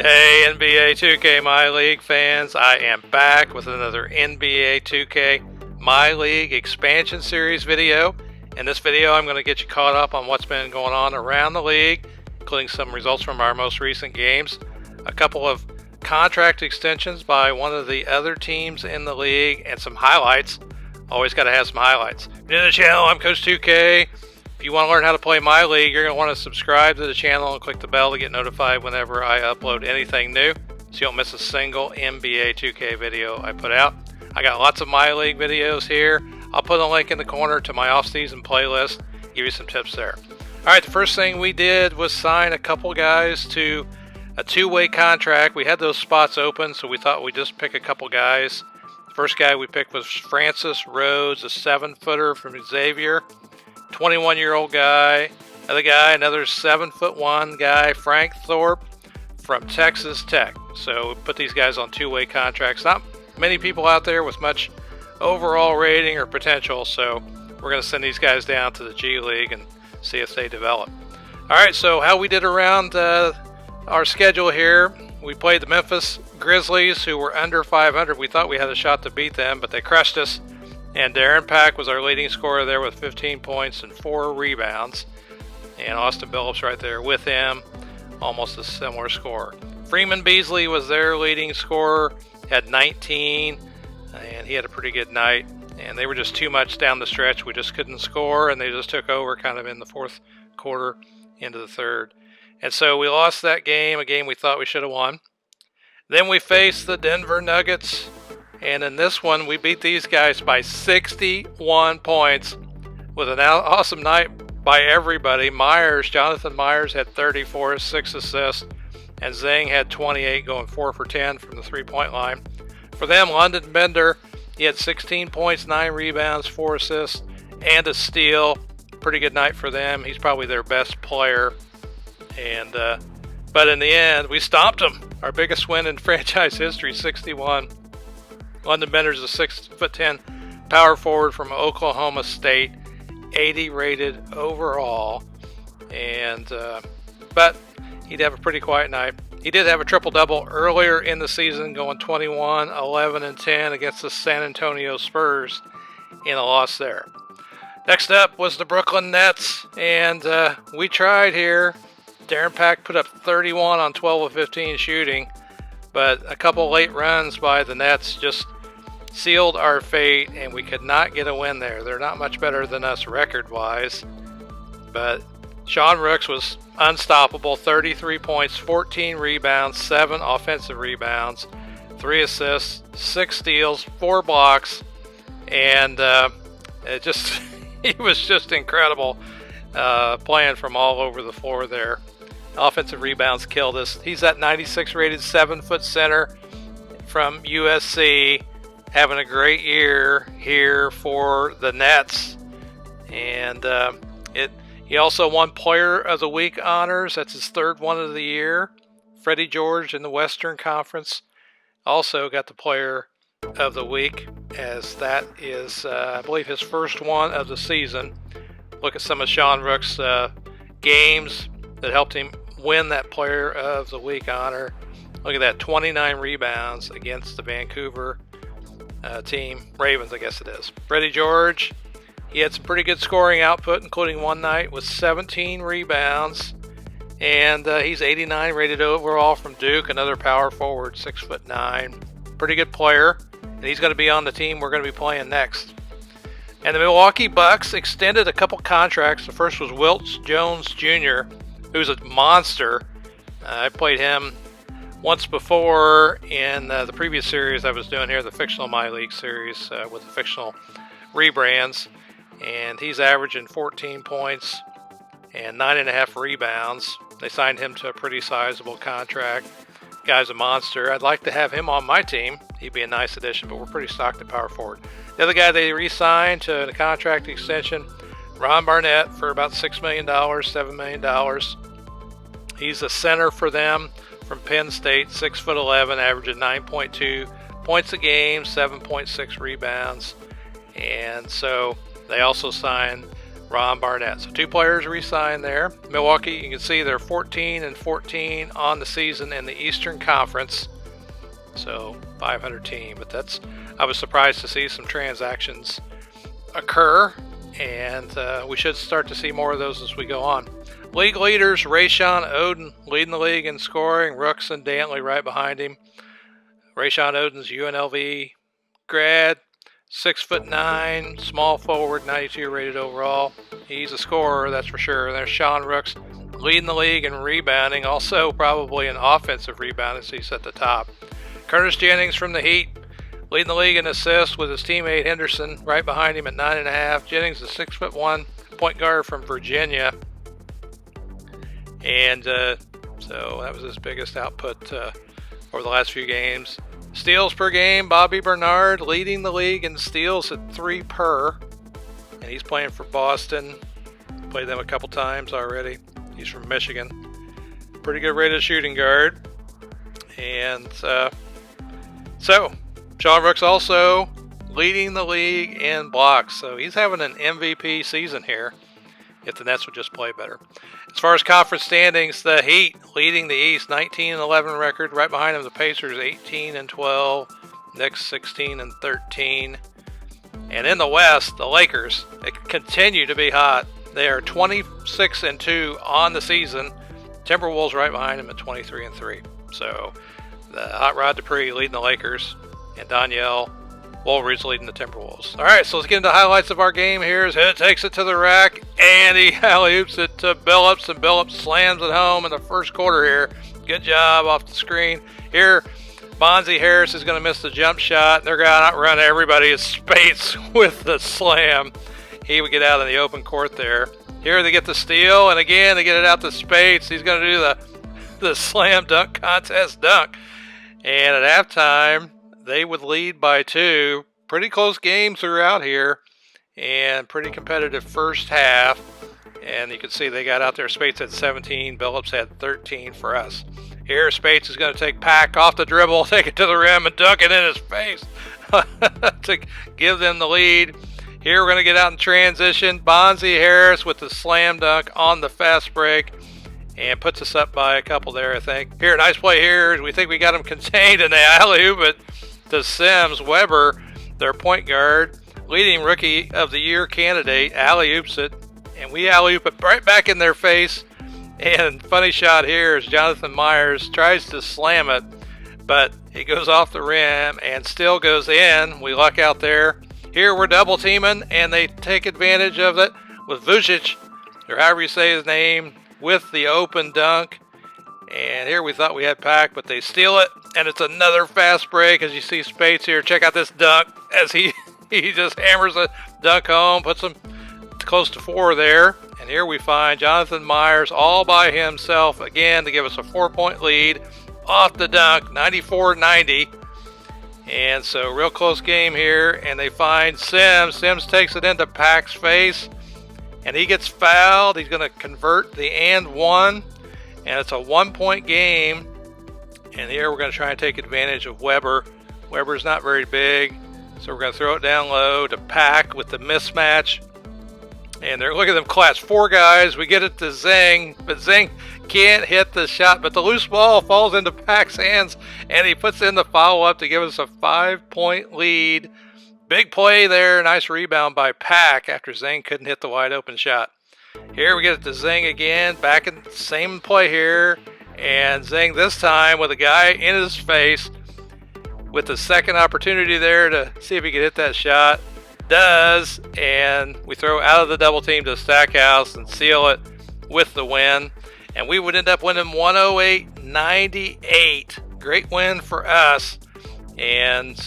Hey NBA2K MyLeague fans, I am back with another NBA2K MyLeague Expansion Series video. In this video I'm going to get you caught up on what's been going on around the league, including some results from our most recent games, a couple of contract extensions by one of the other teams in the league, and some highlights. Always got to have some highlights. If you're new to the channel, I'm Coach 2K. If you want to learn how to play my league, you're going to want to subscribe to the channel and click the bell to get notified whenever I upload anything new, so you don't miss a single NBA 2K video I put out. I got lots of my league videos here. I'll put a link in the corner to my off-season playlist, give you some tips there. Alright, the first thing we did was sign a couple guys to a two-way contract. We had those spots open, so we thought we'd just pick a couple guys. The first guy we picked was Francis Rhodes, a 7-footer from Xavier. 21-year-old guy. Another 7'1" guy, Frank Thorpe from Texas Tech. So we put these guys on two-way contracts. Not many people out there with much overall rating or potential, so we're going to send these guys down to the G League and see if they develop. Alright, so how we did around our schedule here. We played the Memphis Grizzlies, who were under 500. We thought we had a shot to beat them, but they crushed us. And Darren Pack was our leading scorer there with 15 points and 4 rebounds. And Austin Billups right there with him, almost a similar score. Freeman Beasley was their leading scorer, had 19, and he had a pretty good night. And they were just too much down the stretch. We just couldn't score, and they just took over kind of in the fourth quarter into the third. And so we lost that game, a game we thought we should have won. Then we faced the Denver Nuggets. And in this one, we beat these guys by 61 points with an awesome night by everybody. Jonathan Myers had 34, 6 assists, and Zhang had 28, going 4 for 10 from the three-point line. For them, London Bender, he had 16 points, 9 rebounds, 4 assists, and a steal. Pretty good night for them. He's probably their best player. And but in the end, we stomped them. Our biggest win in franchise history, 61. London Bender's a 6'10" power forward from Oklahoma State, 80 rated overall, and but he'd have a pretty quiet night. He did have a triple-double earlier in the season, going 21, 11, and 10 against the San Antonio Spurs in a loss there. Next up was the Brooklyn Nets, and we tried here. Darren Pack put up 31 on 12 of 15 shooting, but a couple late runs by the Nets just sealed our fate, and we could not get a win there. They're not much better than us record-wise, but Sean Rooks was unstoppable. 33 points, 14 rebounds, 7 offensive rebounds, 3 assists, 6 steals, 4 blocks, and he was just incredible playing from all over the floor there. Offensive rebounds killed us. He's that 96 rated 7-foot center from USC, having a great year here for the Nets. And he also won Player of the Week honors. That's his third one of the year. Freddie George in the Western Conference also got the Player of the Week, as that is, I believe, his first one of the season. Look at some of Sean Rooks' games that helped him win that Player of the Week honor. Look at that, 29 rebounds against the Vancouver team, Ravens, I guess it is. Freddie George, he had some pretty good scoring output, including one night with 17 rebounds, and he's 89 rated overall from Duke, another power forward, 6'9", pretty good player, and he's going to be on the team we're going to be playing next. And the Milwaukee Bucks extended a couple contracts. The first was Wilt Jones Jr., who's a monster. I played him once before in the previous series I was doing here, the fictional My League series with the fictional rebrands, and he's averaging 14 points and 9.5 rebounds. They signed him to a pretty sizable contract. Guy's a monster. I'd like to have him on my team. He'd be a nice addition, but we're pretty stocked at power forward. The other guy they re-signed to a contract extension, Ron Barnett, for about $6 million, $7 million. He's a center for them from Penn State, 6'11", averaging 9.2 points a game, 7.6 rebounds. And so they also signed Ron Barnett. So 2 players re-signed there. Milwaukee, you can see they're 14-14 on the season in the Eastern Conference. So 500 team, but I was surprised to see some transactions occur, and we should start to see more of those as we go on. League leaders, Rayshon Oden leading the league in scoring, Rooks and Dantley right behind him. Rayshon Oden's UNLV grad, 6'9", small forward, 92 rated overall. He's a scorer, that's for sure. There's Sean Rooks leading the league in rebounding, also probably an offensive rebounding, so he's at the top. Curtis Jennings from the Heat leading the league in assists with his teammate Henderson right behind him at 9.5. Jennings is 6'1", point guard from Virginia. And so that was his biggest output over the last few games. Steals per game, Bobby Bernard leading the league in steals at 3 per. And he's playing for Boston. Played them a couple times already. He's from Michigan. Pretty good rated shooting guard. And so Sean Rooks also leading the league in blocks. So he's having an MVP season here if the Nets would just play better. As far as conference standings, the Heat leading the East, 19-11 record. Right behind them, the Pacers, 18-12. Knicks, 16-13. And in the West, the Lakers, they continue to be hot. They are 26-2 on the season. Timberwolves right behind them at 23-3. So the Hot Rod Dupree leading the Lakers, and Danielle Wolverines leading the Timberwolves. All right, so let's get into highlights of our game here. As Hood takes it to the rack, and he alley-oops it to Billups, and Billups slams it home in the first quarter here. Good job off the screen. Here, Bonzi Harris is going to miss the jump shot. They're going to outrun everybody. It's Spates with the slam. He would get out in the open court there. Here they get the steal, and again they get it out to Spates. He's going to do the slam dunk contest dunk. And at halftime, they would lead by 2. Pretty close game throughout here, and pretty competitive first half. And you can see they got out there. Spates had 17. Billups had 13 for us. Here, Spates is going to take Pack off the dribble, take it to the rim, and dunk it in his face to give them the lead. Here, we're going to get out in transition. Bonzi Harris with the slam dunk on the fast break, and puts us up by a couple there, I think. Here, nice play here. We think we got him contained, and they alley-oop it to Sims. Weber, their point guard, leading rookie of the year candidate, alley-oops it, and we alley-oop it right back in their face. And funny shot here is Jonathan Myers tries to slam it, but it goes off the rim and still goes in. We luck out there. Here we're double teaming, and they take advantage of it with Vucic, or however you say his name, with the open dunk. And here we thought we had Pack, but they steal it, and it's another fast break. As you see Spates here, check out this dunk as he just hammers a dunk home, puts him close to 4 there. And here we find Jonathan Myers all by himself again to give us a 4-point lead off the dunk, 94-90. And so real close game here, and they find Sims. Sims takes it into Pack's face, and he gets fouled. He's going to convert the and one, and it's a 1-point game. And here we're going to try and take advantage of Weber. Weber's not very big, so we're going to throw it down low to Pack with the mismatch. And look at them clash. 4 guys. We get it to Zeng, but Zeng can't hit the shot. But the loose ball falls into Pack's hands, and he puts in the follow-up to give us a 5-point lead. Big play there. Nice rebound by Pack after Zeng couldn't hit the wide-open shot. Here we get it to Zeng again. Back in the same play here. And Zeng this time with a guy in his face with the second opportunity there to see if he could hit that shot. Does, and we throw out of the double team to Stackhouse and seal it with the win, and we would end up winning 108-98. Great win for us, and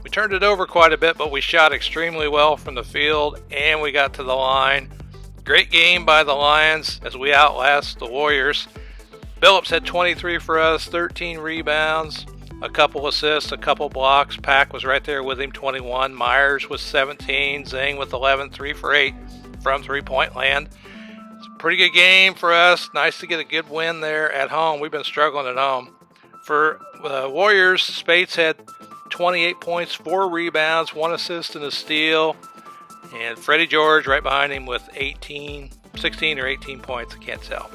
we turned it over quite a bit, but we shot extremely well from the field, and we got to the line. Great game by the Lions as we outlast the Warriors. Billups had 23 for us, 13 rebounds, a couple assists, a couple blocks. Pack was right there with him, 21. Myers was 17. Zeng with 11, 3 for 8 from three-point land. It's a pretty good game for us. Nice to get a good win there at home. We've been struggling at home. For the Warriors, Spates had 28 points, 4 rebounds, 1 assist and a steal. And Freddie George right behind him with 16 or 18 points. I can't tell.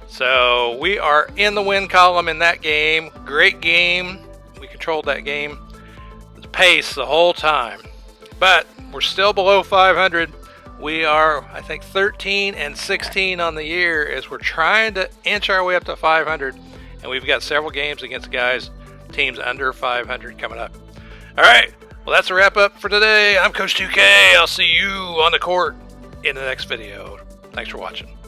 So we are in the win column in that game. Great game. We controlled that game. The pace the whole time. But we're still below 500. We are, I think, 13 and 16 on the year as we're trying to inch our way up to 500. And we've got several games against teams under 500 coming up. All right. Well, that's a wrap up for today. I'm Coach 2K. I'll see you on the court in the next video. Thanks for watching.